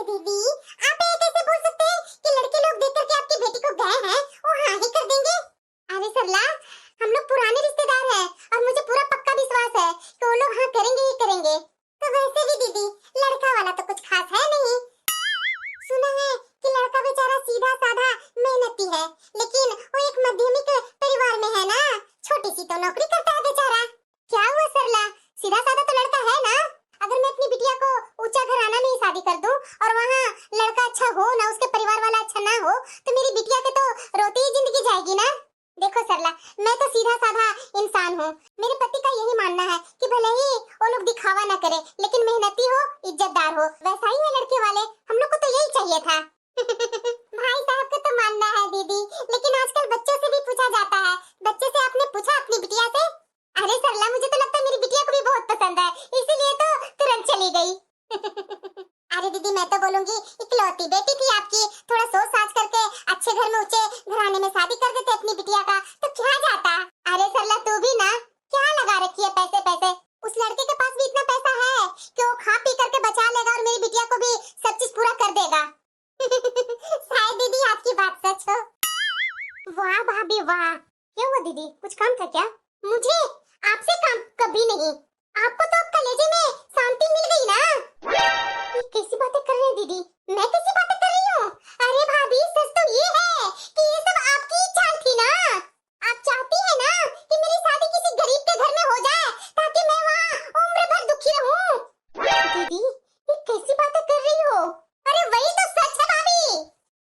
दीदी, आप ये कैसे बोल सकते हैं कि लड़के लोग देख करके आपकी बेटी को गए हैं और हाँ ही कर देंगे। अरे सरला, हम लोग पुराने रिश्तेदार हैं और मुझे पूरा पक्का विश्वास है कि वो लोग हाँ करेंगे ही करेंगे। तो वैसे भी दीदी, लड़का वाला तो कुछ खास है नहीं। सुना है कि लड़का बेचारा सीधा साधा मेहनती है, लेकिन वो एक मध्यमिक परिवार में है ना, छोटी सी तो नौकरी करता है बेचारा। क्या हुआ सरला, सीधा साधा तो लड़का है ना। अगर मैं अपनी बिटिया को ऊंचा घराना में ही शादी कर दूं और वहाँ लड़का अच्छा हो ना, उसके परिवार वाला अच्छा ना हो, तो मेरी बिटिया के तो रोती ही जिंदगी जाएगी ना। देखो सरला, मैं तो सीधा साधा इंसान हूँ। मेरे पति का यही मानना है कि भले ही वो लोग दिखावा ना करे, लेकिन मेहनती हो, इज्जतदार हो। वैसा ही है लड़के वाले, हम लोग को तो यही चाहिए था। भाई साहब का तो मानना है दीदी, लेकिन आजकल बच्चों से भी पूछा जाता है। बच्चे से आपने पूछा अपनी बिटिया से? अरे सरला, मुझे तो लगता है मेरी बिटिया को भी बहुत पसंद है, इसीलिए तो तुरंत चली गई। अरे दीदी, मैं तो बोलूंगी इकलौती बेटी थी आपकी, थोड़ा सोच साच करके अच्छे घर में ऊंचे घराने में शादी कर देते अपनी बिटिया का, तो क्या जाता। अरे सरला, तू भी ना क्या लगा रखी है पैसे पैसे। उस लड़के के पास भी इतना पैसा है कि वो खा पी करके बचा लेगा और मेरी बिटिया को भी सब चीज पूरा कर देगा। शायद दीदी आपकी बात सच हो। वाह भाभी वाह। क्या हुआ दीदी, कुछ काम था क्या? मुझे आपसे काम कभी नहीं। आपको तो अब कलेजे में शांति मिल गई ना। ये कैसी बातें कर रही हैं दीदी? मैं कैसी बातें कर रही हूँ? अरे भाभी, सच तो ये है कि ये सब आपकी ही चाल थी ना। आप चाहती है ना कि मेरी शादी किसी गरीब के घर में हो जाए ताकि मैं वहाँ उम्र भर दुखी रहूँ। दीदी, ये कैसी बातें कर रही हो? अरे वही तो सच है भाभी।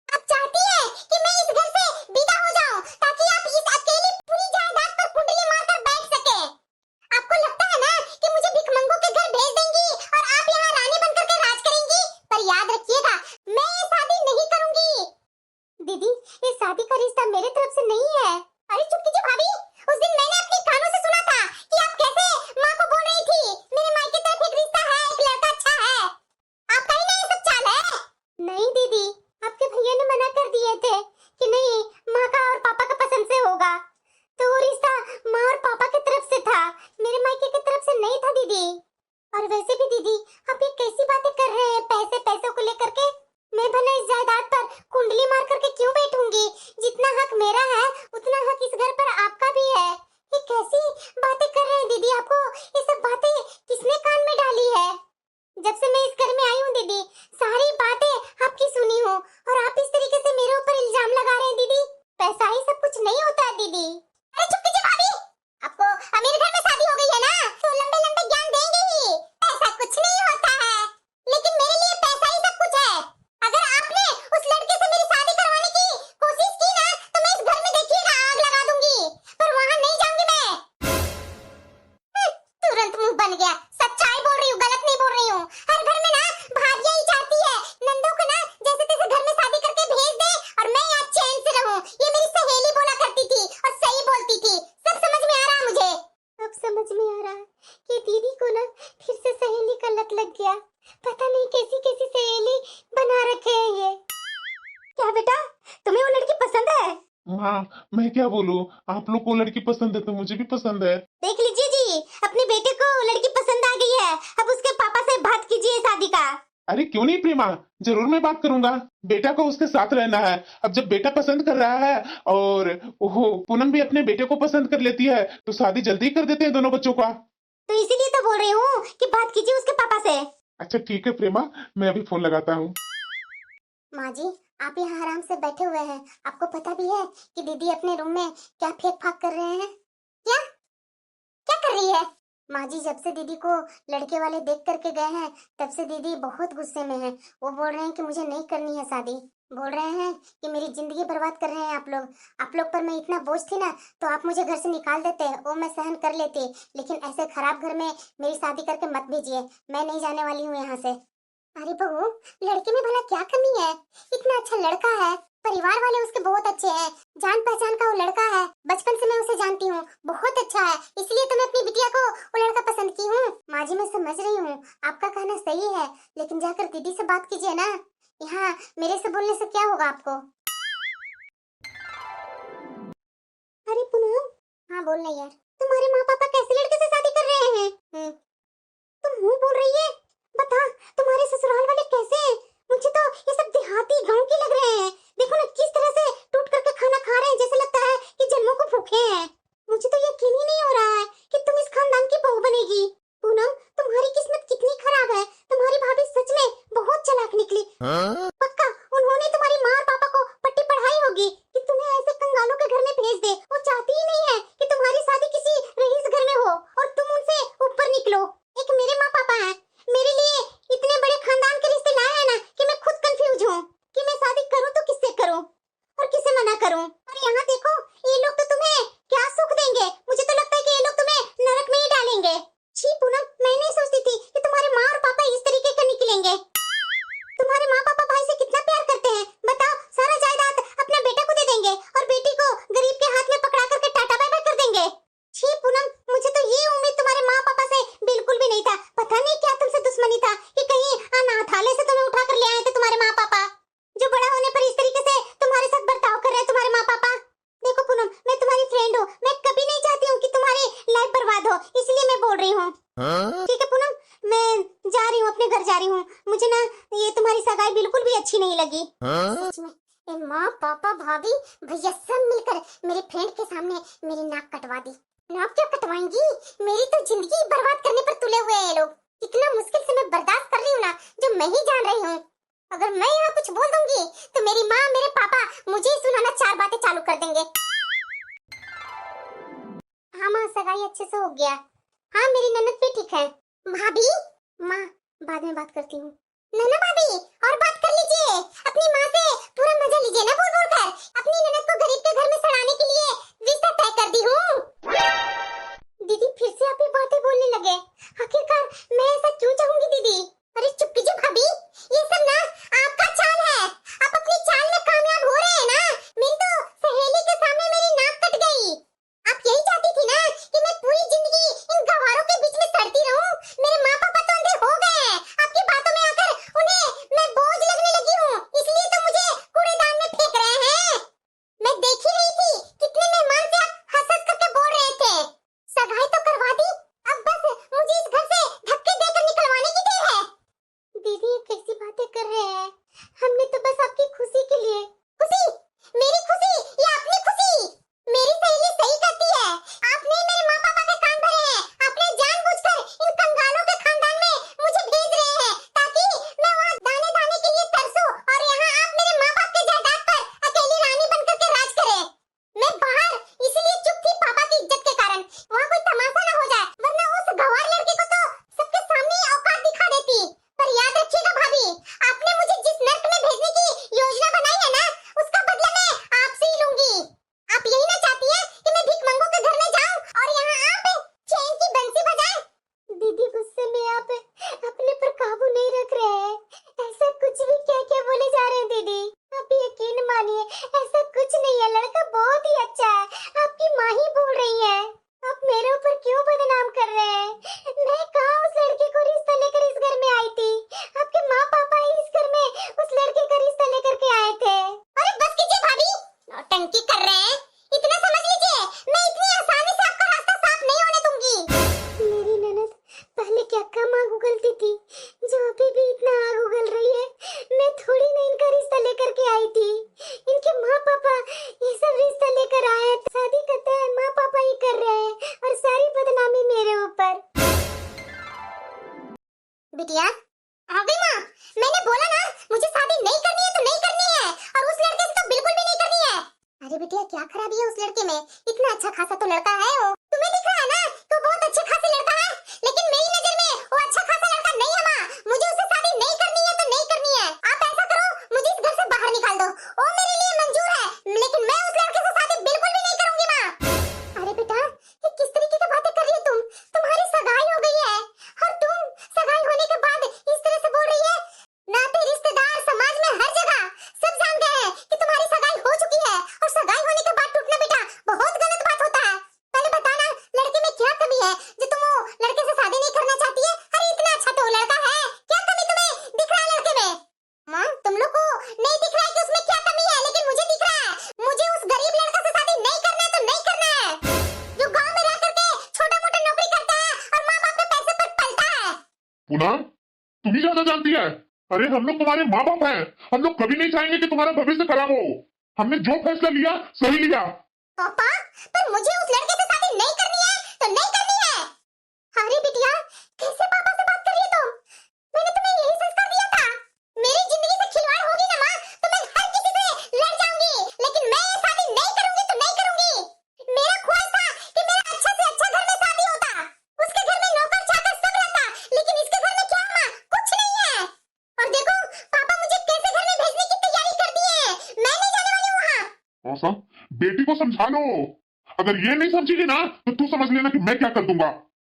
आप चाहती है कि मैं इस घर से विदा हो जाऊं ताकि आप इस अकेली पूरी जायदाद पर कुंडली मारकर बैठ सके। आपको लगता है ना कि मुझे भिखमंगों के घर भेज देंगी और आप यहाँ रानी बनकर के राज करेंगी, पर याद रखिएगा, मैं ये शादी नहीं करूंगी। दीदी, ये शादी का रिश्ता मेरे तरफ से नहीं है। अरे चुप कीजिए भाभी, उस दिन मैंने अपने कानों से सुना था कि आप कैसे माँ को बोल रही थी मेरे मायके तरफ एक रिश्ता है, एक लड़का अच्छा है। आपका ही ना ये सब चाल है? नहीं दीदी, आपके भैया ने मना कर दिए थे कि नहीं, माँ का और पापा का पसंद से होगा, तो वो रिश्ता माँ और पापा की तरफ से था, मेरे मायके की तरफ से नहीं था दीदी। और वैसे भी दीदी, आप ये कैसी बातें कर रहे हैं पैसों को लेकर के? मैं भले इस जायदाद पर कुंडली मार करके क्यों बैठूंगी? जितना हक मेरा है उतना हक इस घर पर आपका भी है। ये कैसी बातें कर रहे हैं दीदी? आपको ये सब बातें किसने कान में डाली है? जब से मैं इस घर में आई हूँ दीदी, सारी बातें आपकी सुनी हूँ और आप इस तरीके से मेरे ऊपर इल्जाम लगा रहे हैं दीदी। पैसा ही सब कुछ नहीं होता है दीदी। अरे चुप कीजिए भाभी, आपको मेरे घर में शादी हो गई है ना, तो लंबे लंबे ज्ञान देंगे ही। पैसा कुछ नहीं होता है, लेकिन मेरे लिए पैसा ही सब कुछ है। अगर आपने उस लड़के से मेरी शादी करवाने की कोशिश की ना, तो मैं इस घर में देखिएगा आग लगा दूंगी, पर वहाँ नहीं जाऊंगी मैं। तुरंत मुंह बन गया। सच्चाई बोल रही हूँ, गलत नहीं बोल रही हूँ। हर घर में ना भाग्य ही चाहती है नंदों को ना जैसे तैसे घर में शादी करके भेज दे और मैं यहाँ चैन से रहूँ। ये मेरी सहेली बोला करती थी और सही बोलती थी। सब समझ में आ रहा है मुझे। अब समझ में आ रहा है कि दीदी को ना फिर से सहेली का लत लग गया। पता नहीं कैसी कैसी सहेली बना रखे हैं ये। क्या बेटा, तुम्हें वो लड़की पसंद है? हाँ, मैं क्या बोलूं, आप लोग को लड़की पसंद है तो मुझे भी पसंद है। देख लीजिए जी, अपने बेटे को लड़की पसंद आ गई है। अब उसके पापा से बात कीजिए शादी का। अरे क्यों नहीं प्रेमा, जरूर मैं बात करूंगा। बेटा को उसके साथ रहना है। अब जब बेटा पसंद कर रहा है और ओहो पूनम भी अपने बेटे को पसंद कर लेती है, तो शादी जल्दी कर देते हैं दोनों बच्चों का। तो इसीलिए तो बोल रही हूँ कि बात कीजिए उसके पापा से। अच्छा ठीक है प्रेमा, मैं अभी फोन लगाता हूँ। माँ जी, आप यहाँ आराम से बैठे हुए हैं। आपको पता भी है कि दीदी अपने रूम में क्या फेंक फाक कर रहे हैं? क्या क्या कर रही है? माँ जी, जब से दीदी को लड़के वाले देख करके गए हैं, तब से दीदी बहुत गुस्से में है। वो बोल रहे हैं कि मुझे नहीं करनी है शादी। बोल रहे हैं कि मेरी जिंदगी बर्बाद कर रहे हैं आप लोग। आप लोग पर मैं इतना बोझ थी ना, तो आप मुझे घर से निकाल देते, वो मैं सहन कर लेती, लेकिन ऐसे खराब घर में मेरी शादी करके मत भेजिए। मैं नहीं जाने वाली हूँ यहाँ से। अरे बहू, लड़के में भला क्या कमी है? इतना अच्छा लड़का है, परिवार वाले उसके बहुत अच्छे हैं, जान पहचान का वो लड़का है। बचपन से मैं उसे जानती हूँ, बहुत अच्छा है, इसलिए तो मैं अपनी बिटिया को वो लड़का पसंद की हूँ। माँ जी, मैं समझ रही हूँ, आपका कहना सही है, लेकिन जाकर दीदी से बात कीजिए ना। यहाँ मेरे से बोलने से क्या होगा आपको? अरे पूनम। हाँ बोल ना यार, तुम्हारे माँ पापा कैसे लड़के से शादी कर रहे हैं? तुम मुँह बोल रही है, बता तुम्हारे ससुराल वाले कैसे हैं? मुझे तो पक्का उन्होंने तुम्हारी माँ और पापा को पट्टी पढ़ाई होगी कि तुम्हें ऐसे कंगालों के घर में भेज दे। वो चाहती ही नहीं है कि तुम्हारी शादी किसी रईस घर में हो और तुम उनसे ऊपर निकलो। एक मेरे माँ पापा हैं, मेरे लिए इतने बड़े खानदान के रिश्ते लाए हैं ना कि मैं खुद कंफ्यूज हूँ कि मैं शादी करूँ तो किससे करूँ और किसे मना करूँ। और यहाँ देखो, ये लोग तो तुम्हें क्या सुख देंगे, मुझे तो लगता है कि ये लोग तुम्हें नरक में ही डालेंगे। छी पूनम, मैं नहीं सोचती थी कि तुम्हारे माँ और पापा इस तरीके का निकलेंगे। तुम्हारे माँ पापा भाई से कितना प्यार करते हैं, बताओ। सारा जायदाद अपने बेटे को दे देंगे और बेटी को गरीब के हाथ में पकड़ा करके टाटा बाय बाय कर देंगे। छी पूनम, मुझे तो ये उम्मीद तुम्हारे माँ पापा से बिल्कुल भी नहीं था। पता नहीं क्या तुमसे दुश्मनी था कि कहीं अनाथालय से तुम्हें उठा कर ले आए थे तुम्हारे माँ पापा, जो बड़ा होने पर इस तरीके से तुम्हारे साथ बर्ताव कर रहे हैं तुम्हारे माँ पापा। देखो पूनम, मैं तुम्हारी फ्रेंड हूँ, मैं कभी नहीं चाहती हूँ कि तुम्हारी लाइफ बर्बाद हो, इसलिए मैं बोल रही हूँ। ठीक है पूनम, मैं जा रही हूँ, अपने घर जा रही हूँ। मुझे ना ये तुम्हारी सगाई बिल्कुल भी अच्छी नहीं लगी। सच में, ये माँ पापा भाभी भैया सब मिलकर मेरे फ्रेंड के सामने मेरी नाक कटवा दी। नाक क्यों कटवाएंगी, मेरी तो जिंदगी बर्बाद करने पर तुले हुए हैं ये लोग। इतना मुश्किल से मैं बर्दाश्त कर रही हूँ ना, जो मैं ही जान रही हूँ। अगर मैं यहाँ कुछ बोल दूंगी तो मेरी माँ मेरे पापा मुझे ही सुनाना चार बातें चालू कर देंगे। हाँ माँ, सगाई अच्छे से हो गया। हाँ, मेरी ननद भी ठीक है। भाभी, माँ बाद में बात करती हूँ। नन्ना भाभी, और बात कर लीजिए, अपनी माँ से पूरा मजा लीजिए ना बोल बोल कर। अपनी ननद को गरीब के घर में सड़ाने के लिए रिश्ता तय कर दी हूँ। दीदी फिर से आप ही बातें बोलने लगे। आखिरकार मैं ऐसा क्यों चाहूंगी दीदी? अरे चुप कीजिए भाभी, ये सब ना आपका चाल है। आप अपनी चाल में कामयाब हो रहे हैं ना। मेरी तो सहेली के सामने मेरी नाक कट गई। आप यही चाहती थी ना कि मैं पूरी जिंदगी इन गवारों के बीच में सड़ती रहूं। मेरे माँ पापा तो अंधे हो गए हैं, आपकी बातों में आकर उन्हें मैं बोझ लगने लगी हूँ, इसलिए तो मुझे कूड़ेदान में फेंक रहे हैं। मैं देख ही रही थी कितने मेहमान से आप हंस हंस करके बोल रहे थे। सगाई तो करवा दी, अब बस मुझे इस घर से धक्के देकर निकलवाने की देर है। दीदी ये कैसी बातें कर रहे हैं? हमने तो बस आपकी खुशी के लिए। खुशी? मेरी खुशी या अपनी खुशी? मेरी सहेली सही करती है। आपने मेरे माँ पापा के कान भरे हैं। आपने जानबूझकर इन कंगालों के खानदान में मुझे भेज रहे हैं ताकि मैं वहाँ दाने दाने के लिए तरसूं और यहाँ आप मेरे माँ बाप के जायदाद पर अकेली रानी बनकर के राज करें। मैं बाहर इसलिए चुप थी पापा की इज्जत के कारण, वहाँ कोई तमाशा न हो जाए, वरना उस गंवार लड़के को तो सबके सामने औकात दिखा देती। पर याद रखिएगा भाभी, आपने मुझे जिस नर्क में भेजने की योजना बनाई है ना, उसका बदला मैं आपसे ही लूंगी। आप यही ना चाहती हैं कि मैं भिखमंगों के घर में जाऊं और यहाँ आप चैन की बंसी बजाएं? दीदी गुस्से में आप अपने पर काबू नहीं रख रहे हैं। ऐसा कुछ भी क्या क्या बोले जा रहे हैं दीदी। आप यकीन मानिए, ऐसा कुछ नहीं है, लड़का बहुत ही अच्छा है। आपकी माँ ही बोल रही है। आप मेरे ऊपर क्यों बदनाम कर रहे हैं? मैं कहाँ उस लड़के को रिश्ता लेकर इस घर में आई थी? आपके माँ पापा ही इस घर में उस लड़के का रिश्ता लेकर के आए थे। अरे बस कीजिए भाभी, नौटंकी कर रहे हैं। इतना समझ लीजिए, मैं इतनी आसानी से आपका रास्ता साफ नहीं होने दूंगी। मेरी ननद पहले क्या कम आग उगलती थी, जो अभी भी इतना आग उगल रही है। मैं थोड़ी ना इनका रिश्ता लेकर के आई थी। इनके माँ पापा ये सब रिश्ता लेकर आए, शादी करते हैं माँ पापा ही कर रहे हैं और सारी बदनामी मेरे ऊपर। बिटिया, हाँ भी माँ, मैंने बोला ना मुझे शादी नहीं करनी है तो नहीं करनी है और उस लड़के से तो बिल्कुल भी नहीं करनी है। अरे बिटिया, क्या खराबी है उस लड़के में? इतना अच्छा खासा तो लड़का है वो। तुम्हें दिख रहा है ना तो बहुत अच्छे खासे लड़का है, लेकिन मेरी नजर में वो अच्छा खासा लड़का नहीं है माँ। मुझे उससे शादी नहीं करनी है तो नहीं करनी है। आप ऐसा करो, मुझे इस घर से बाहर निकाल दो, वो मेरे लिए मंजूर है, लेकिन मैं उस लड़के से शादी बिल्कुल भी नहीं करूंगी माँ। अरे बेटा, ये किस तरीके की बातें कर रही हो तुम? तुम्हारी सगाई हो गई है और तुम सगाई होने के बाद इस तरह से बोल रही है। नाते रिश्तेदार समाज में हर जगह सब जान गए हैं कि तुम्हारी सगाई हो चुकी है और सगाई होने के बाद टूटना बेटा बहुत गलत बात होता है। पहले बताना, लड़के में क्या कमी है जो तुम वो लड़के से शादी नहीं करना चाहती है? अरे इतना अच्छा तो लड़का है, क्या कमी तुम्हें दिख रहा है लड़के में? माँ, तुम लोग को नहीं दिख रहा है कि उसमें क्या कमी है, लेकिन मुझे दिख रहा है। मुझे उस गरीब लड़का से शादी नहीं करना है तो नहीं करना है, जो गाँव में रह करके छोटा मोटा नौकरी करता है और माँ बाप के पैसे पर पलता है। पूनम, तुम ही ज्यादा जानती है। अरे हम लोग तुम्हारे माँ बाप हैं, हम लोग कभी नहीं चाहेंगे कि तुम्हारा भविष्य खराब हो। हमने जो फैसला लिया सही लिया। पापा, पर मुझे उस लड़के से शादी नहीं करनी है तो नहीं करनी है। अरे बिटिया, कैसे पापा से बात कर रही हो तुम? मैंने तुम्हें यही संस्कार दिया था। मेरी जिंदगी से मौसा, बेटी को समझा लो। अगर ये नहीं समझेगी ना तो तू समझ लेना कि मैं क्या कर दूंगा।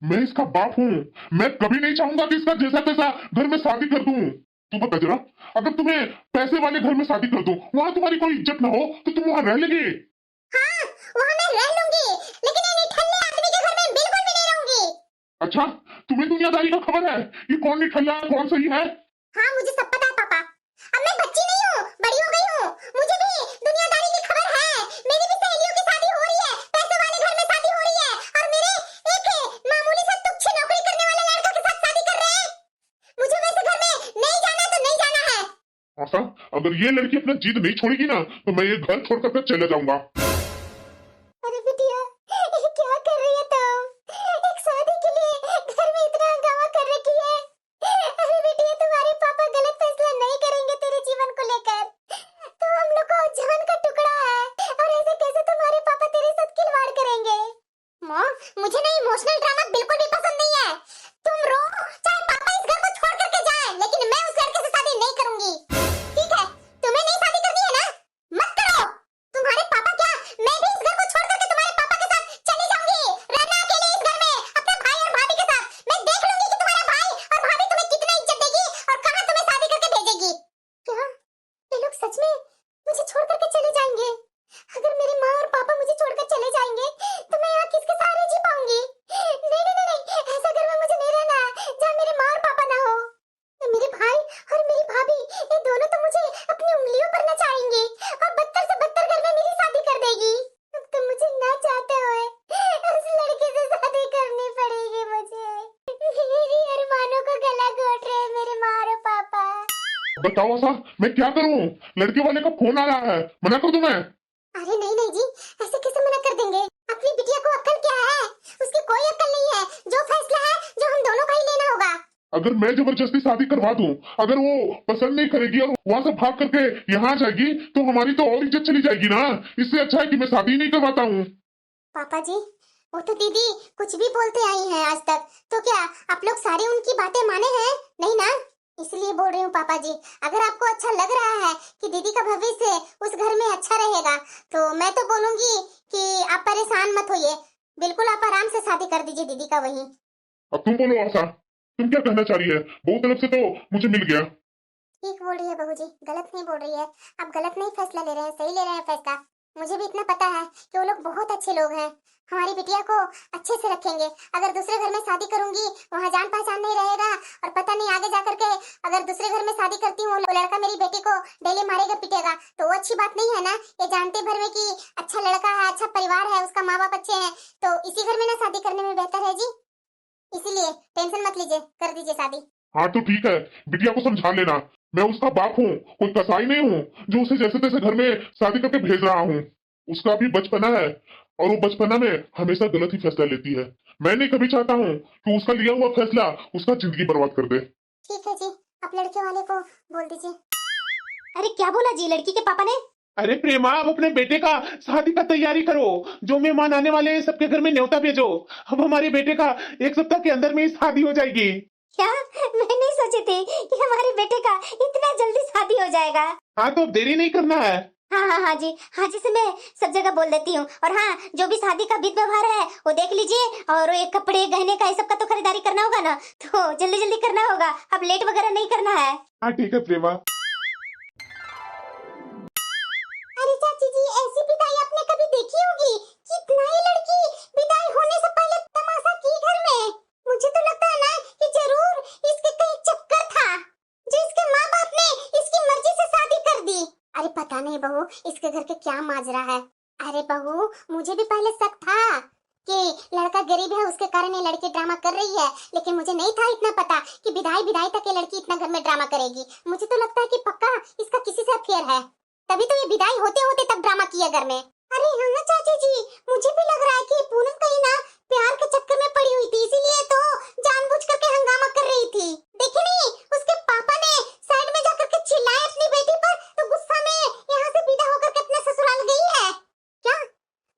मैं इसका बाप हूँ। मैं कभी नहीं चाहूंगा कि इसका जैसा तैसा घर में शादी कर दूं। तू बता जरा, अगर तुम्हें पैसे वाले घर में शादी कर दूं, वहां तुम्हारी कोई इज्जत ना हो तो तुम वहां रह लेगी? हाँ, वहाँ मैं रह लूंगी, लेकिन ये निठल्ले आदमी के घर में बिल्कुल भी नहीं रहूंगी। अच्छा, तुम्हें दुनियादारी का खबर है? ये कौन निठल्ला है, कौन सही है? हाँ, मुझे सब पता है पापा। अब मैं बच्ची नहीं हूँ, बड़ी हो गई हूँ। मुझे भी दुनियादारी की खबर है। मेरी भी सहेलियों की शादी हो रही है, पैसे वाले घर में शादी हो रही है, और मेरे एक मामूली सा तुच्छ नौकरी करने वाले लड़का के साथ शादी कर रहे हैं। मुझे वैसे घर में नहीं जाना तो नहीं जाना है। मौसा, अगर ये लड़की अपना जिद नहीं छोड़ेगी ना तो मैं ये घर छोड़कर फिर चले जाऊंगा। अरे बिटिया, ये क्या कर रही है तुम? एक शादी के लिए घर में इतना हंगामा कर रखी है। अरे बिटिया, तुम्हारे पापा गलत फैसला नहीं करेंगे तेरे जीवन को लेकर तो हम लोग को जान का टुकड़ा है, और ऐसे कैसे तुम्हारे पापा तेरे साथ खिलवाड़ करेंगे? माँ, मुझे ना इमोशनल ड्रामा बिल्कुल भी पसंद नहीं है। तुम रो, चाहे पापा इस घर को छोड़ करके जाएं, लेकिन मैं उस लड़के से शादी नहीं करूंगी। ठीक है, तुम्हें नहीं शादी करनी है ना, मत करो। तुम्हारे पापा क्या, मैं भी इस घर को छोड़ करके तुम्हारे पापा के साथ चली जाऊंगी, रहना अकेले इस घर में अपने भाई और भाभी के साथ। मैं देख लूंगी कि तुम्हारा भाई और भाभी तुम्हें कितना इज्जत देगी और कहां तुम्हें शादी करके भेजेगी। क्या ये लोग सच में मुझे छोड़ करके चले जाएंगे? अगर मेरी माँ और पापा मुझे छोड़कर चले जाएंगे तो मैं यहाँ किसके सहारे जी पाऊंगी? नहीं नहीं नहीं नहीं, ऐसा घर में मुझे नहीं रहना है जहाँ मेरे माँ और पापा ना हो। मेरे भाई और मेरी भाभी, ये दोनों तो मुझे अपनी उंगलियों पर नचाएंगे और बदतर से बदतर घर में मेरी शादी कर देगी। अब तो मुझे ना चाहते हुए उस लड़के से शादी करनी पड़ेगी मुझे। मेरी अरमानों को गला घोट रहे हैं मेरे माँ और पापा। बताओ ऐसा मैं क्या करूं? लड़के वाले का फोन आ रहा है, मना कर दूं मैं? अरे नहीं नहीं जी, ऐसे कैसे मना कर देंगे? अपनी बिटिया को अक्ल क्या है? उसकी कोई अक्ल नहीं है। जो फैसला है जो हम दोनों का ही लेना होगा। अगर मैं जबरदस्ती शादी करवा दूं, अगर वो पसंद नहीं करेगी और वहां से भाग करके यहाँ आ जाएगी तो हमारी तो और इज्जत चली जाएगी ना। इससे अच्छा है कि मैं शादी नहीं करवाता हूँ। पापा जी, वो तो दीदी कुछ भी बोलते आई हैं आज तक, तो क्या आप लोग सारी उनकी बातें माने हैं? नहीं ना, इसलिए बोल रही हूँ पापा जी। अगर आपको अच्छा लग रहा है कि दीदी का भविष्य उस घर में अच्छा रहेगा तो मैं तो बोलूंगी कि आप परेशान मत होइए, बिल्कुल आप आराम से शादी कर दीजिए दीदी का वहीं। अब तुम बोलो आशा, तुम क्या कहना चाह रही है? बहू तरफ से तो मुझे मिल गया। ठीक बोल रही है बहू जी, गलत नहीं बोल रही है। आप गलत नहीं फैसला ले रहे हैं, सही ले रहे हैं फैसला। मुझे भी इतना पता है कि वो लोग बहुत अच्छे लोग हैं, हमारी बिटिया को अच्छे से रखेंगे। अगर दूसरे घर में शादी करूंगी वहाँ जान पहचान नहीं रहेगा, और पता नहीं आगे जा करके अगर दूसरे घर में शादी करती हूँ वो लड़का मेरी बेटी को डेली मारेगा पीटेगा तो वो अच्छी बात नहीं है ना। ये जानते भर में कि अच्छा लड़का है, अच्छा परिवार है, उसका माँ बाप अच्छे हैं, तो इसी घर में ना शादी करने में बेहतर है जी। इसीलिए टेंशन मत लीजिए, कर दीजिए शादी। हाँ तो ठीक है, बिटिया को समझा लेना। मैं उसका बाप हूँ, कोई कसाई नहीं हूँ जो उसे जैसे तैसे घर में शादी करके भेज रहा हूँ। उसका भी बचपना है और वो बचपना में हमेशा गलत ही फैसला लेती है। मैं नहीं कभी चाहता हूँ कि उसका लिया हुआ फैसला उसका जिंदगी बर्बाद कर दे। ठीक है जी, आप लड़के वाले को बोल दीजिए। अरे क्या बोला जी लड़की के पापा ने? अरे प्रेमा, अब अपने बेटे का शादी का तैयारी करो। जो मेहमान आने वाले हैं सबके घर में न्योता भेजो। अब हमारे बेटे का 1 सप्ताह के अंदर में ही शादी हो जाएगी। क्या? मैं नहीं सोची थी कि हमारे बेटे का इतना जल्दी शादी हो जाएगा। हाँ तो अब देरी नहीं करना है। हाँ जी से मैं सब जगह बोल देती हूँ। और हाँ, जो भी शादी का विधि व्यवहार है वो देख लीजिए, और ये कपड़े गहने का ये सब का तो खरीदारी करना होगा ना, तो जल्दी जल्दी करना होगा। अब लेट वगैरह नहीं करना है। हाँ ठीक है प्रेमा। अरे चाची जी, ऐसी विदाई आपने कभी देखी होगी? कितना ही लड़की विदाई होने से पहले तमाशा की घर में। मुझे तो लगता है ना कि जरूर इसके कहीं चक्कर था जिसके माँ बाप ने इसकी मर्जी से शादी कर दी। अरे पता नहीं बहू, इसके घर के क्या माजरा है। अरे बहू, मुझे भी पहले शक था कि लड़का गरीब है उसके कारण ये लड़की ड्रामा कर रही है, लेकिन मुझे नहीं था इतना पता कि विदाई तक ये लड़की इतना घर में ड्रामा करेगी। मुझे तो लगता है कि पक्का इसका किसी से अफेयर है, तभी तो ये विदाई होते होते तक ड्रामा किया घर में। अरे हाँ चाची जी, मुझे भी लग रहा है कि पूनम कहीं ना प्यार के चक्कर में पड़ी हुई थी, इसीलिए तो जानबूझ करके हंगामा कर रही थी। देखे नहीं, उसके पापा ने साइड में जाकर के चिल्लाए अपनी बेटी पर, तो गुस्सा में यहाँ से विदा होकर के अपने ससुराल गई है। क्या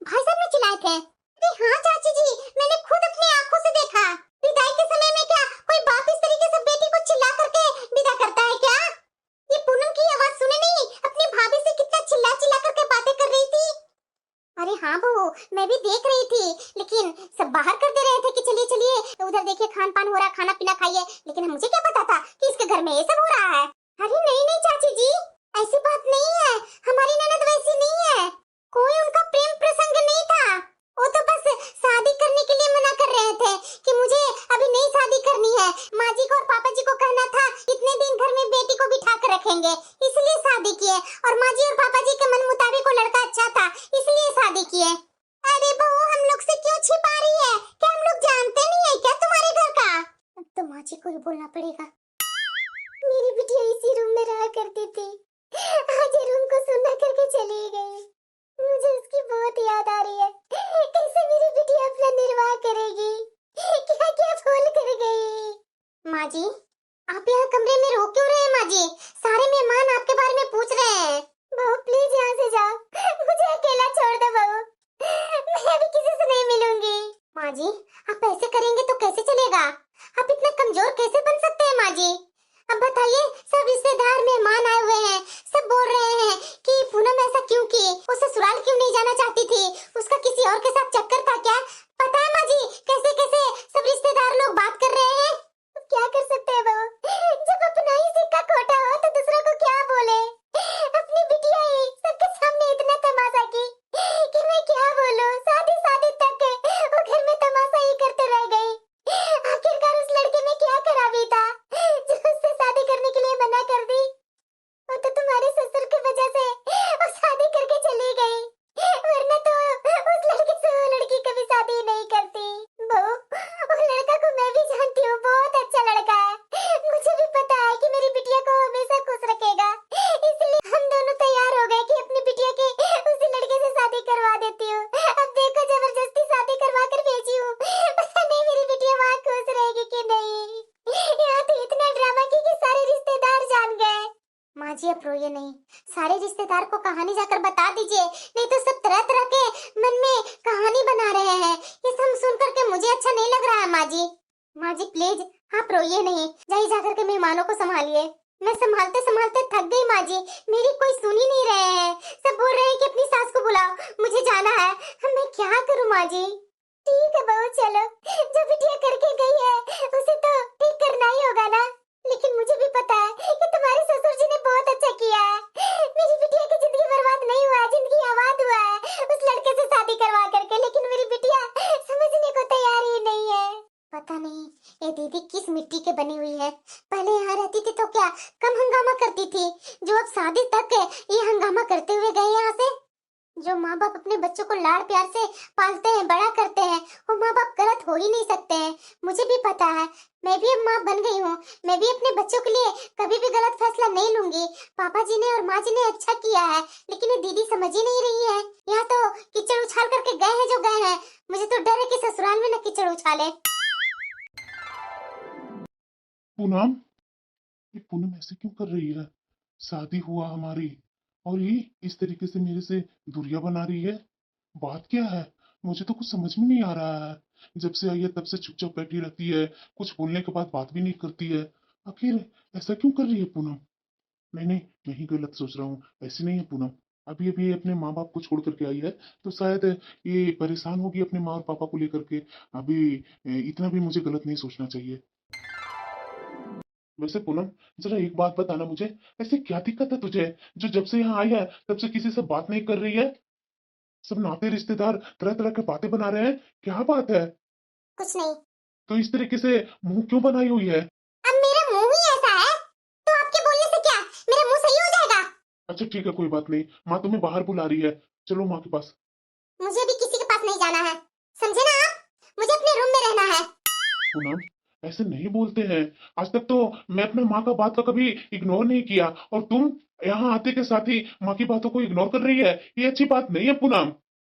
भाई साहब ने चिल्लाए थे? अरे हाँ चाची जी, मैंने खुद अपनी आंखों से देखा। विदाई के समय में क्या कोई बाप इस तरीके से बेटी को चिल्ला करके विदा करता है क्या? ये पूनम की आवाज सुने नहीं, अपनी भाभी से कितना चिल्ला चिल्ला करके बातें कर रही थी। हाँ बहू, मैं भी देख रही थी, लेकिन सब बाहर कर दे रहे थे कि चलिए चलिए उधर देखिए खान पान हो रहा है, खाना पीना खाइए, लेकिन मुझे क्या पता था कि इसके घर में ये सब हो रहा है। अरे नहीं नहीं चाची जी, ऐसी बात नहीं है, हमारी ननद वैसी नहीं है, कोई उनका प्रेम प्रसंग नहीं था, वो तो बस शादी करने के लिए मना कर रहे थे कि मुझे अभी नहीं शादी करनी है। माँ जी को और पापा जी को कहना था इतने दिन घर में बेटी को बिठा कर रखेंगे, इसलिए शादी किए, और माँ जी और पापा जी के मन मुताबिक वो लड़का अच्छा था, इसलिए शादी किए। अरे बहू, हम लोग से क्यों छिपा रही है? क्या हम लोग जानते नहीं है क्या तुम्हारे घर का? अब तो माँ जी को ही बोलना पड़ेगा। मेरी बिटिया इसी रूम में रहा करती थी, आज ये रूम को सुना करके चली गई। मुझे उसकी बहुत याद आ रही है, कैसे मेरी बिटिया अपना निर्वाह करेगी, क्या क्या बोल कर गई। माँ जी, आप यहाँ कमरे में रो क्यों रहे हैं? माँ जी, सारे मेहमान आपके बारे में पूछ रहे हैं। बहू प्लीज यहाँ से जाओ, मुझे अकेला छोड़ दो बहू, मैं अभी किसी से नहीं मिलूंगी। माँ जी, आप ऐसे करेंगे तो कैसे चलेगा? आप इतना कमजोर कैसे बन सकते हैं माँ जी? अब बताइए, सब रिश्तेदार मेहमान आए हुए हैं, सब बोल रहे हैं कि पूनम ऐसा क्यों की, वो ससुराल क्यों नहीं जाना चाहती थी, उसका किसी और के साथ चक्कर था क्या? पता है माँ जी, कैसे कैसे सब रिश्तेदार लोग बात कर रहे हैं। क्या कर सकते हैं बहू, जब अपना ही सिक्का खोटा हो तो दूसरों को क्या बोले। अपनी बिटिया ही सबके सामने इतना तमाशा की कि मैं क्या बोलूं, शादी शादी तक वो घर में तमाशा ही करते रह गई। आखिरकार उस लड़के ने क्या करा भी था जो उससे शादी करने के लिए मना कर दी? वो तो तुम्हारे ससुर की वजह से वो शादी करके चली गई, वरना तो उस लड़के से वो लड़की कभी शादी नहीं करती। बहू, उस लड़का को मैं भी जानती हूँ, बहुत अच्छा लड़का है, मुझे भी पता है कि मेरी बिटिया को हमेशा खुश रखेगा, इसलिए हम दोनों तैयार हो गए कि अपनी बिटिया के उसी लड़के से शादी करवा देती हूँ। अब देखो, जबरदस्ती शादी करवा कर भेजी हूँ, पता नहीं मेरी बिटिया वहाँ खुश रहेगी कि नहीं। यहाँ तो इतना ड्रामा की कि सारे रिश्तेदार जान गए। माँ जी, अब रोइए नहीं, सारे रिश्तेदार को कहानी जाकर बता दीजिए, नहीं तो सब तरह तरह के मन में कहानी बना रहे हैं। ये सब सुन करके मुझे अच्छा नहीं लग रहा है माँ जी। माँ जी प्लीज, आप रोइए नहीं, जाइए जाकर के मेहमानों को संभालिए। मैं संभालते संभालते थक गई माँ जी, मेरी कोई सुन ही नहीं रहे हैं, सब बोल रहे हैं कि अपनी सास को बुलाओ, मुझे जाना है। मैं क्या करूँ माँ जी? ठीक है बहू, चलो, जो बिटिया करके गई है उसे तो ठीक करना ही होगा ना, लेकिन मुझे भी पता है कि तुम्हारे ससुर जी ने बहुत अच्छा किया है। मेरी बिटिया की जिंदगी बर्बाद नहीं हुआ है, जिंदगी आबाद हुआ है उस लड़के से शादी करवा करके, लेकिन मेरी बिटिया समझने को तैयार ही नहीं है। पता नहीं ये दीदी किस मिट्टी के बनी हुई है, पहले यहाँ रहती थी तो क्या कम हंगामा करती थी, जो अब शादी तक ये हंगामा करते हुए गए यहाँ से। जो माँ बाप अपने बच्चों को लाड़ प्यार से पालते हैं, बड़ा करते हैं, वो माँ बाप गलत हो ही नहीं सकते हैं। मुझे भी पता है, मैं भी अब माँ बन गई हूँ, मैं भी अपने बच्चों के लिए कभी भी गलत फैसला नहीं लूंगी। पापा जी ने और माँ जी ने अच्छा किया है, लेकिन ये दीदी समझ ही नहीं रही है। यहाँ तो कीचड़ उछाल करके गए हैं जो गए हैं, मुझे तो डर है कि ससुराल में न कीचड़ उछाले। पूनम, ये पूनम ऐसे क्यों कर रही है? शादी हुआ हमारी और ये इस तरीके से मेरे से दूरियां बना रही है, बात क्या है? मुझे तो कुछ समझ में नहीं आ रहा है। जब से आई है तब से चुपचाप बैठी रहती है, कुछ बोलने के बाद बात भी नहीं करती है, आखिर ऐसा क्यों कर रही है पूनम? नहीं नहीं, मैं ही गलत सोच रहा हूँ, ऐसी नहीं है पूनम। अभी अभी ये अपने माँ बाप को छोड़ करके आई है, तो शायद ये परेशान होगी अपने माँ और पापा को लेकर के। अभी इतना भी मुझे गलत नहीं सोचना चाहिए। वैसे पूनम, जरा एक बात बताना मुझे, ऐसे क्या दिक्कत है तुझे जो जब से यहाँ आई है तब से किसी से बात नहीं कर रही है? सब नाते रिश्तेदार तरह तरह के बातें बना रहे हैं, क्या बात है? कुछ नहीं। तो इस तरीके से मुंह क्यों बनाई हुई है? अब मेरा मुंह ही ऐसा है, तो आपके बोलने से क्या मेरा मुंह सही हो जाएगा? अच्छा ठीक है, कोई बात नहीं, माँ तुम्हें बाहर बुला रही है, चलो माँ के पास। मुझे भी किसी के पास नहीं जाना है, समझे ना आप? मुझे अपने रूम में रहना है। पूनम, ऐसे नहीं बोलते हैं, आज तक तो मैं अपने माँ का बात का कभी इग्नोर नहीं किया, और तुम यहाँ आते के साथ ही माँ की बातों को इग्नोर कर रही है, ये अच्छी बात नहीं है पूनम।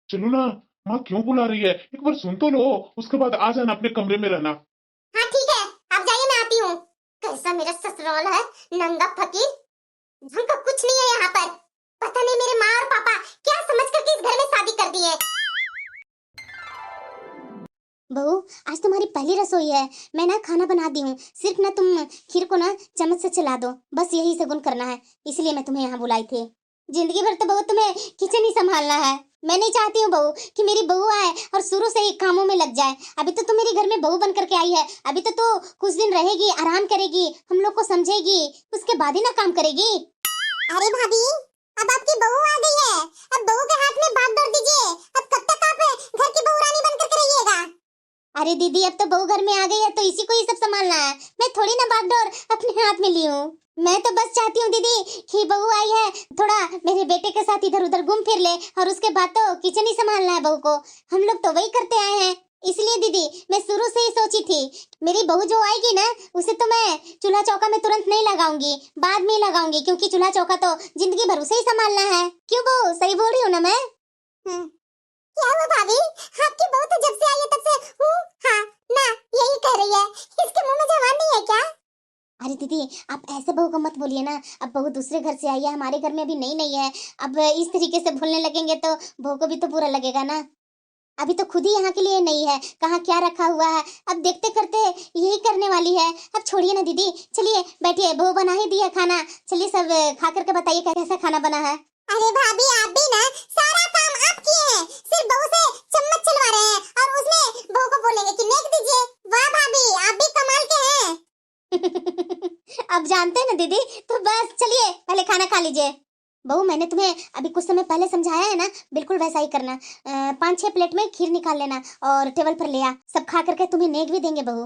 चलो ना, माँ क्यों बुला रही है, एक बार सुन तो लो, उसके बाद आ जाना अपने कमरे में रहना। हाँ ठीक है, आप जाइए, मैं आती हूँ। कैसा मेरा ससुराल है, नंगा फकीर, ढंग का कुछ नहीं है यहाँ पर। पता नहीं मेरे माँ और पापा क्या समझ करके इस घर में शादी कर दी है। बहू, आज तुम्हारी पहली रसोई है, मैं ना खाना बना दी हूँ, सिर्फ ना तुम खीर को ना चम्मच से चला दो, बस यही शगुन करना है, इसलिए मैं तुम्हें यहाँ बुलाई थी। जिंदगी भर तो बहू तुम्हें किचन ही संभालना है, मैं नहीं चाहती हूँ बहू कि मेरी बहू आए और शुरू से ही कामों में लग जाए। अभी तो मेरे घर में बहू बन करके आई है, अभी तो कुछ दिन रहेगी, आराम करेगी, हम लोग को समझेगी, उसके बाद ही ना काम करेगी। अरे भाभी, अब आपकी बहू आ गई है, अब बहू के हाथ में बात दौड़ दीजिए। अब कब तक आप घर की बहू रानी बन करके रहिएगा? अरे दीदी, अब तो बहू घर में आ गई है तो इसी को ही सब संभालना है, मैं थोड़ी ना बागडोर अपने हाथ में ली हूँ। मैं तो बस चाहती हूँ दीदी कि बहू आई है, थोड़ा मेरे बेटे के साथ इधर उधर घूम फिर ले और उसके बाद तो किचन ही संभालना है बहू को। हम लोग तो वही करते आए हैं, इसलिए दीदी मैं शुरू से ही सोची थी मेरी बहू जो आएगी ना उसे तो मैं चूल्हा चौका में तुरंत नहीं लगाऊंगी, बाद में लगाऊंगी, क्योंकि चूल्हा चौका तो जिंदगी भर उसे ही संभालना है। क्यों बहू, सही बोल रही हूँ ना मैं? क्या हुआ भाभी, आपकी बहू तो जब से आई है तब से हाँ ना यही कह रही है, इसके मुंह में जवान नहीं है क्या? अरे दीदी, आप ऐसे बहू को मत बोलिए ना, अब बहू दूसरे घर से आई है, हमारे घर में अभी नई नई है, अब इस तरीके से बोलने लगेंगे तो बहू को भी तो बुरा लगेगा ना। अभी तो खुद ही यहाँ के लिए नहीं है, कहाँ क्या रखा हुआ है, अब देखते करते यही करने वाली है। अब छोड़िए ना दीदी, चलिए बैठिए, बहू बना ही दी है खाना, चलिए सब खा करके बताइए कैसा खाना बना है। अरे भाभी, आप भी ना सारा काम आप किए हैं, सिर्फ बहू से चम्मच चलवा रहे हैं और उसमें बहू को बोलेंगे कि नेक दीजिए। वाह भाभी, आप भी कमाल के हैं। अब जानते हैं ना दीदी, तो बस चलिए पहले खाना खा लीजिए। बहू, मैंने तुम्हें अभी कुछ समय पहले समझाया है ना, बिल्कुल वैसा ही करना। 5-6 प्लेट में खीर निकाल लेना और टेबल पर ले आ, सब खा करके तुम्हें नेक भी देंगे बहू।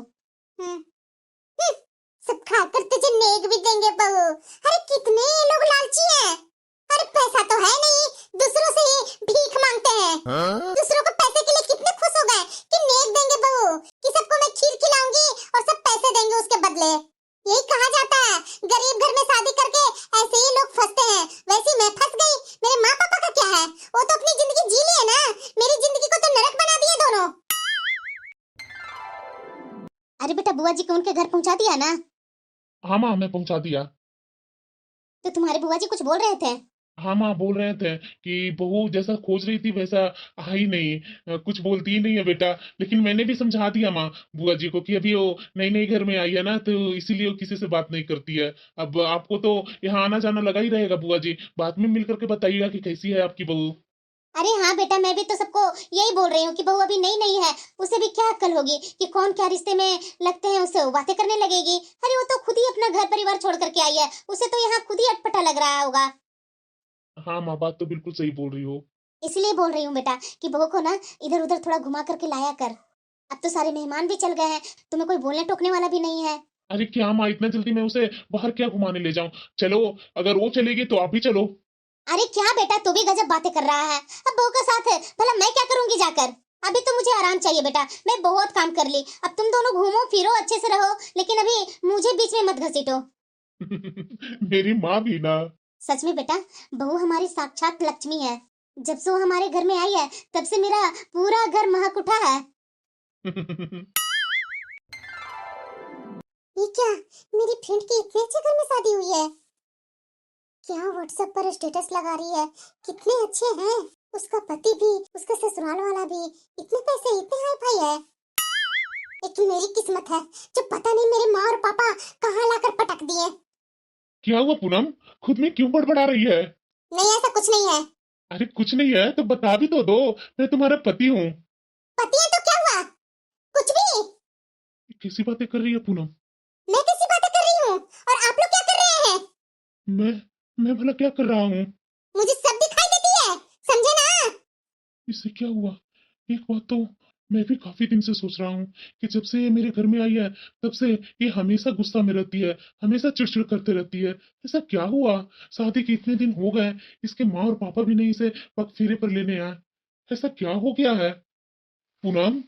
सब खा कर तुझे नेक भी देंगे बहू? अरे कितने लोग लालची हैं। अरे पैसा तो है नहीं, दूसरों से ही भीख मांगते हैं। दूसरों को पैसे के लिए कितने खुश हो गए कि नेक देंगे बहू, कि सबको मैं खीर खिलाऊंगी और सब पैसे देंगे उसके बदले। यही कहा जाता है, गरीब घर में शादी करके ऐसे ही लोग फंसते हैं। वैसे मैं फंस गई, मेरे माँ पापा का क्या है, वो तो अपनी जिंदगी जी लिए ना, मेरी जिंदगी को तो नरक बना दिए दोनों। अरे बेटा, बुआ जी को उनके घर पहुंचा दिया ना? हाँ माँ, मैं पहुंचा दिया। तो तुम्हारे बुआ जी कुछ बोल रहे थे? हाँ माँ, बोल रहे थे कि बहू जैसा खोज रही थी वैसा आ ही नहीं, कुछ बोलती ही नहीं है बेटा। लेकिन मैंने भी समझा दिया माँ बुआ जी को कि अभी वो नई नई घर में आई है ना, तो इसीलिए वो किसी से बात नहीं करती है। अब आपको तो यहाँ आना जाना लगा ही रहेगा बुआ जी, बाद में मिल करके बताइएगा कि कैसी है आपकी बहू। अरे हाँ बेटा, मैं भी तो सबको यही बोल रही हूँ कि बहू अभी नई नई है, उसे भी क्या अक्ल होगी कि कौन क्या रिश्ते में लगते हैं, उससे वो बातें करने लगेगी। अरे वो तो खुद ही अपना घर परिवार छोड़ करके आई है, उसे तो यहाँ खुद ही अटपटा लग रहा होगा। हाँ माँ, बात तो बिल्कुल सही बोल रही हो। इसलिए बोल रही हूँ बेटा कि बहू को ना इधर उधर थोड़ा घुमा करके लाया कर। अब तो सारे मेहमान भी चल गए हैं, तुम्हें कोई बोलने टोकने वाला भी नहीं है। अरे क्या माँ, इतना जल्दी मैं उसे बाहर क्या घुमाने ले जाऊं? चलो, अगर वो चलेगी तो आप भी चलो। अरे क्या बेटा, तू भी गजब बातें कर रहा है। अब बहू के साथ भला मैं क्या करूंगी जाकर? अभी तो मुझे आराम चाहिए बेटा, मैं बहुत काम कर ली, अब तुम दोनों घूमो फिरो अच्छे से रहो, लेकिन अभी मुझे बीच में मत घसीटो। मेरी माँ भी ना। सच में बेटा, बहू हमारी साक्षात लक्ष्मी है, जब से वो हमारे घर में आई है तब से मेरा पूरा घर महक उठा है। ये क्या, मेरी फ्रेंड की इतने अच्छे घर में शादी हुई है? क्या व्हाट्सएप पर स्टेटस लगा रही है, कितने अच्छे हैं, उसका पति भी उसका ससुराल वाला भी, इतने पैसे, इतने हाई फाई है। लेकिन मेरी किस्मत है जो पता नहीं मेरे माँ और पापा कहाँ लाकर पटक दिए। क्या हुआ पूनम, खुद में क्यों बड़बड़ा रही है? नहीं, ऐसा कुछ नहीं है। अरे कुछ नहीं है तो बता भी तो दो, मैं तुम्हारा पति हूँ। पति है तो क्या हुआ? कुछ भी। कैसी बातें कर रही है पूनम? मैं कैसी बातें कर रही हूँ और आप लोग क्या कर रहे हैं? मैं भला क्या कर रहा हूँ? मुझे सब दिखाई देती है, समझे ना? इससे क्या हुआ? एक बात तो मैं भी काफी दिन से सोच रहा हूँ कि जब से ये मेरे घर में आई है तब से ये हमेशा गुस्सा में रहती है, हमेशा चिड़चिड़ करते रहती है। ऐसा क्या हुआ? शादी के इतने दिन हो गए, इसके माँ और पापा भी नहीं इसे पग फेरे पर लेने आए। ऐसा क्या हो गया है? पूनम,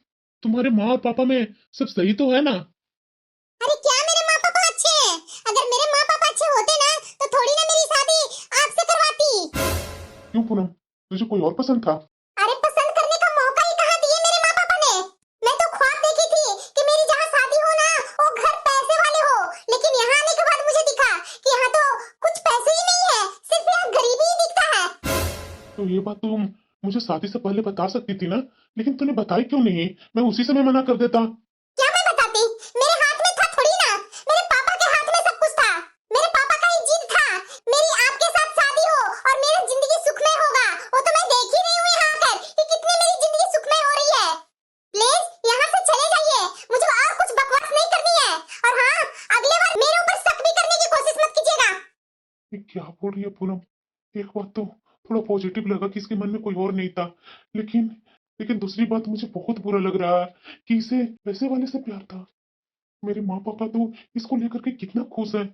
तुम्हारे माँ और पापा में सब सही तो है ना? अरे क्या मेरे माँ पापा अच्छे हैं? अगर मेरे माँ पापा अच्छे होते ना तो थोड़ी ना मेरी शादी आपसे करवाती। क्यों पूनम, तुझे कोई और पसंद था? अरे पसंद करने का मौका ही कहाँ दिए मेरे माँ पापा ने? मैं तो ख्वाब देखी थी कि मेरी जहाँ शादी हो ना वो घर पैसे वाले हो, लेकिन यहाँ आने के बाद मुझे दिखा कि यहाँ तो कुछ पैसे ही नहीं है, सिर्फ यहाँ गरीबी ही दिखता है। तो ये बात तुम मुझे शादी से पहले बता सकती थी ना, लेकिन तूने बताई क्यों नहीं? मैं उसी समय मना कर देता। क्या मैं बताती? मेरे हाथ में था थोड़ी ना, मेरे पापा के हाथ में सब कुछ था। मेरे पापा का ही जिद था मेरी आपके साथ शादी हो और मेरी जिंदगी सुखमय होगा, वो तो मैं देख ही रही हूँ यहाँ ये क्या बोल रही है पूनम? एक बात तो थोड़ा पॉजिटिव लगा कि इसके मन में कोई और नहीं था, लेकिन लेकिन दूसरी बात मुझे बहुत बुरा लग रहा है कि इसे पैसे वाले से प्यार था। मेरे माँ पापा तो इसको लेकर के कितना खुश हैं।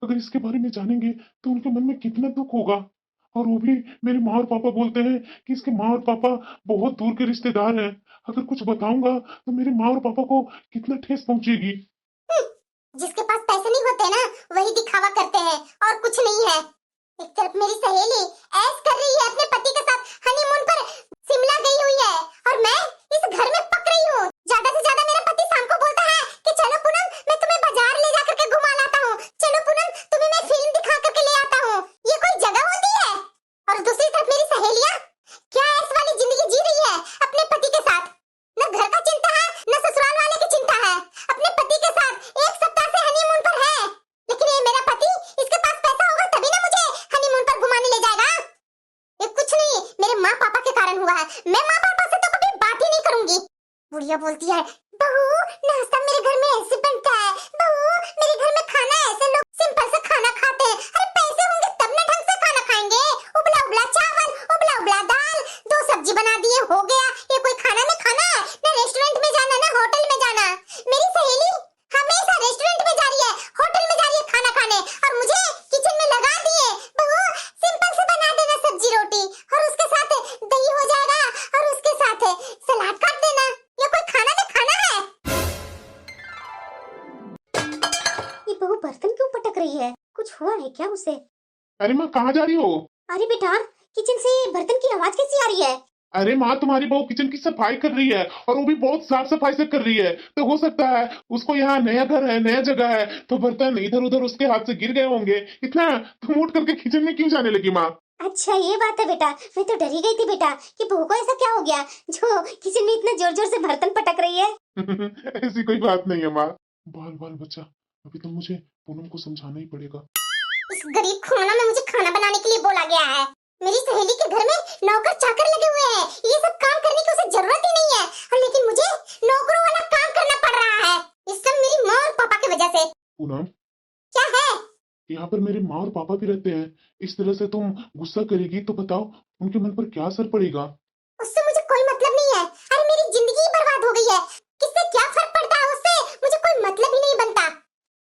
अगर इसके बारे में जानेंगे तो उनके मन में कितना दुख होगा। और वो भी मेरे माँ और पापा बोलते हैं कि इसके माँ और पापा बहुत दूर के रिश्तेदार हैं। अगर कुछ बताऊंगा तो मेरे माँ और पापा को कितना ठेस पहुंचेगी। जिसके पास पैसे नहीं होते ना, वही दिखावा करते हैं और कुछ नहीं है। एक तरफ मेरी सहेली ऐश कर रही है अपने पति के साथ हनीमून पर शिमला गई हुई है, और मैं इस घर में पक रही हूँ। ज्यादा से ज्यादा मेरा पति शाम को बोलता है कि चलो पूनम, मैं तुम्हें बाजार ले जाकर के घुमा लाता हूँ, चलो पूनम तुम्हें मैं फिल्म दिखा करके ले आता हूँ। ये कोई जगह होती है? और दूसरी तरफ मेरी सहेलियाँ क्या ऐश वाली जिंदगी जी रही है अपने पति के साथ। न घर का चिंता है, न ससुराल वाले की चिंता है। अपने पति के साथ एक सप्ताह से हनीमून पर है, लेकिन ये मेरा पति, इसके पास पैसा होगा तभी ना मुझे हनीमून पर घुमाने ले जाएगा। ये कुछ नहीं मेरे माँ पापा के कारण हुआ है। मैं माँ पापा से तो कभी बात ही नहीं करूंगी। बुढ़िया बोलती है, बहू नाश्ता मेरे घर में ऐसे बनता है, बहू मेरे घर में खाना ऐसे लोग सिंपल से खाना खाते हैं। अरे पैसे होंगे तब ना ढंग से खाना खाएंगे। उबला उबला चावल, उबला उबला दाल, 2 सब्जी बना दिए, हो गया। ये कोई खाना में खाना है? ना रेस्टोरेंट में जाना, ना होटल में जाना। मेरी सहेली हमेशा रेस्टोरेंट में जा रही है, होटल में जा रही है खाना खाने, और मुझे किचन में लगा दिए, बहू सिंपल से बना देना सब्जी रोटी, और उसके साथ दही हो जाएगा, और उसके साथ सलाद काट देना। ये कोई खाना में खाना है? ये बहू बर्तन क्यों पटक रही है? कुछ हुआ है क्या उसे? अरे माँ, कहाँ जा रही हो? अरे बेटा, किचन से बर्तन की आवाज कैसी आ रही है? अरे माँ, तुम्हारी बहू किचन की सफाई कर रही है, और वो भी बहुत साफ सफाई से कर रही है। तो हो सकता है उसको यहाँ नया घर है, नया जगह है, तो बर्तन इधर उधर उसके हाथ से गिर गए होंगे। इतना तुम उठ करके किचन में क्यों जाने लगी माँ? अच्छा ये बात है बेटा, मैं तो डरी गई थी बेटा कि बहू को ऐसा क्या हो गया जो किचन में इतना जोर जोर से बर्तन पटक रही है। ऐसी कोई बात नहीं है माँ। बाल बाल बच्चा, अभी तो मुझे पूनम को समझाना ही पड़ेगा। इस गरीब खाना में मुझे खाना बनाने के लिए बोला गया है। मेरी सहेली के घर में नौकर चाकर लगे हुए हैं, ये सब काम करने की उसे जरूरत ही नहीं है, और लेकिन मुझे नौकरों वाला काम करना पड़ रहा है। इस सब मेरी माँ और पापा की वजह से। पूनम, क्या है? यहाँ पर मेरे माँ और पापा भी रहते हैं। इस तरह से तुम गुस्सा करेगी तो बताओ उनके मन पर क्या असर पड़ेगा? उससे मुझे कोई मतलब नहीं है। अरे मेरी जिंदगी ही बर्बाद हो गई है, किससे क्या फर्क पड़ता है उससे, मुझे कोई मतलब ही नहीं बनता।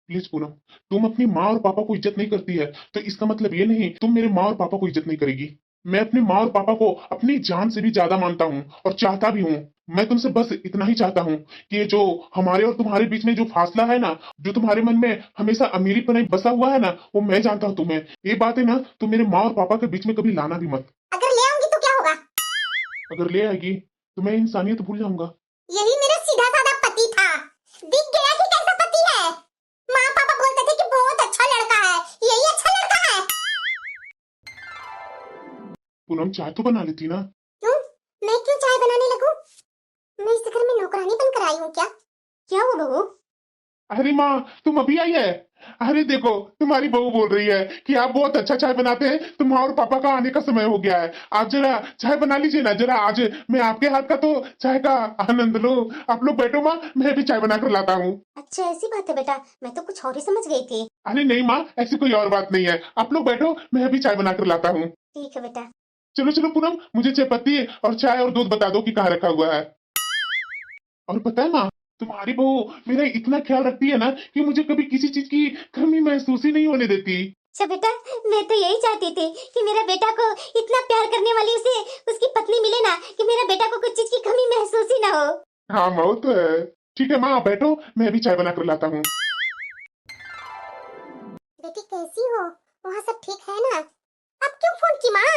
प्लीज पूनम, तुम अपनी माँ और पापा को इज्जत नहीं करती है तो इसका मतलब ये नहीं तुम मेरे माँ और पापा को इज्जत नहीं करेगी। मैं अपने माँ और पापा को अपनी जान से भी ज्यादा मानता हूँ और चाहता भी हूँ। मैं तुमसे बस इतना ही चाहता हूँ कि ये जो हमारे और तुम्हारे बीच में जो फासला है ना, जो तुम्हारे मन में हमेशा अमीरी पनाई बसा हुआ है ना, वो मैं जानता हूँ तुम्हें। ये बात है ना, तुम मेरे माँ और पापा के बीच में कभी लाना भी मत। अगर ले आऊंगी तो क्या होगा? अगर ले आएगी तो मैं इंसानियत भूल जाऊंगा। यही मेरा सीधा साधा पति था, दिख गया कि कैसा पति है। माँ पापा बोलते थे कि बहुत अच्छा लड़का है, यही अच्छा लड़का है। पूनम, चाय तो बना लेती ना। क्यों? मैं क्यों चाय बनाने लगूं? मैं इस घर में नौकरानी बनकर आई हूँ क्या? क्या हुआ बहू? अरे माँ, तुम अभी आई है? अरे देखो, तुम्हारी बहू बोल रही है कि आप बहुत अच्छा चाय बनाते हैं, तो माँ और पापा का आने का समय हो गया है। आप जरा चाय बना लीजिए ना जरा। आज मैं आपके हाथ का तो चाय का आनंद लूं। आप लोग बैठो माँ, मैं भी चाय बनाकर लाता हूँ। अच्छा ऐसी बात है बेटा, मैं तो कुछ और ही समझ गई थी। अरे नहीं माँ, ऐसी कोई और बात नहीं है। आप लोग बैठो, मैं अभी चाय बनाकर लाता हूँ। ठीक है बेटा। चलो चलो पूनम, मुझे चाय पत्ती और चाय और दूध बता दो कि कहाँ रखा हुआ है। और पता है माँ, तुम्हारी बहू मेरा इतना ख्याल रखती है ना कि मुझे कभी किसी चीज की कमी महसूस ही नहीं होने देती। अच्छा बेटा, मैं तो यही चाहती थी कि मेरा बेटा को इतना प्यार करने वाली उसे उसकी पत्नी मिले ना, कि मेरा बेटा को कुछ चीज की कमी महसूस ही ना हो। हाँ माँ, वो तो है। ठीक है माँ, बैठो, मैं अभी चाय बनाकर लाता हूँ। बेटी कैसी हो? वहाँ सब ठीक है ना? अब क्यों फोन की माँ?